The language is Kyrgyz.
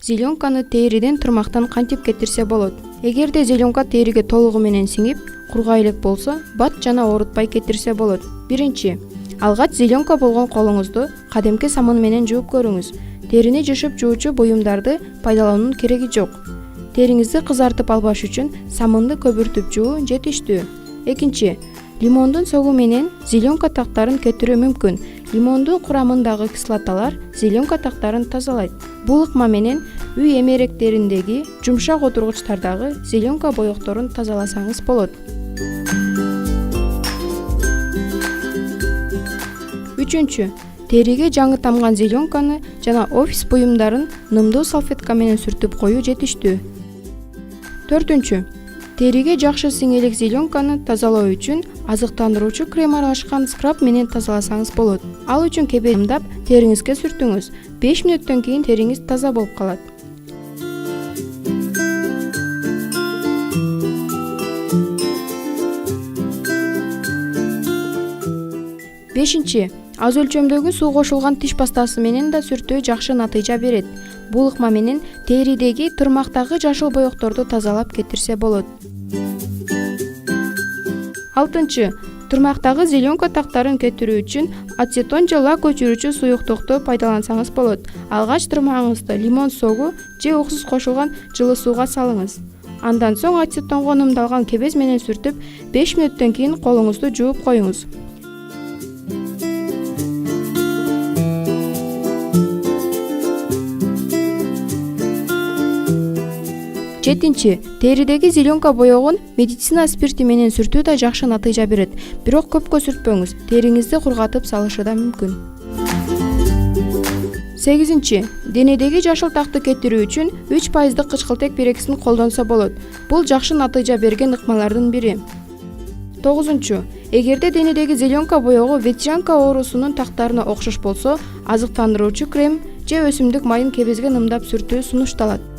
Зеленканы териден турмактан кантип кетирсе болот? Эгерде зеленка териге толугу менен сиңип, кургай элек болсо, бат жана оорутпай кетирсе болот. Биринчи, алгач зеленка болгон колуңузду кадимки самын менен жууп көрүңүз. Терини жышып жуучу буюмдарды пайдалануунун кереги жок. Териңизди кызартып албаш үчүн самынды көбүртүп жуу жетиштүү. Экинчи, лимондун согу менен зеленка тактарын кетирүү мүмкүн. Лимондун курамындагы кислоталар зеленка тактарын тазалайт. Бул ыкма менен үй эмеректериндеги жумшак отургучтардагы зеленка боекторун тазаласаңыз болот. Үчүнчү, териге жаңы тамган зеленканы жана офис буюмдарын нымдуу салфетка менен сүртүп коюу жетиштүү. Төртүнчү, териге жакшы сиңелек зеленканы тазалоо үчүн азыктандыруучу крем аралашкан скраб менен тазаласаңыз болот. Ал үчүн кебе ымдап териңизге сүртүңүз. 5 мүнөттөн кийин териңиз таза болуп калат. Бешинчи, аз өлчөмдөгү суу кошулган тиш пастасы менен да сүртүү жакшы натыйжа берет. Бул ыкма менен теридеги турмактагы жашыл боекторду тазалап кетирсе болот. Алтынчы, турмактагы зеленка тактарын кетирүү үчүн ацетон же лак өчүрүүчү суюктукту пайдалансаңыз болот. Алгач турмагыңызды лимон согу же уксус кошулган жылы сууга салыңыз. Андан соң ацетонго нымдалган кебез менен сүртүп, 5 мүнөттөн кийин колуңузду жууп коюңуз. Жетинчи, теридеги зеленка боегун медицина спирти менен сүртүү да жакшы натыйжа берет. Бирок көпкө сүртпөңүз, териңизди кургатып салышы да мүмкүн. Сегизинчи, денедеги жашыл такты кетирүү үчүн 3% кычкылтек берекисин колдонсо болот. Бул жакшы натыйжа берген ыкмалардын бири. Тогузунчу, эгерде денедеги зеленка боегу ветрянка оорусунун тактарына окшош болсо, азыктандыруучу крем же өсүмдүк майын кебезге нымдап сүртүү сунушталат.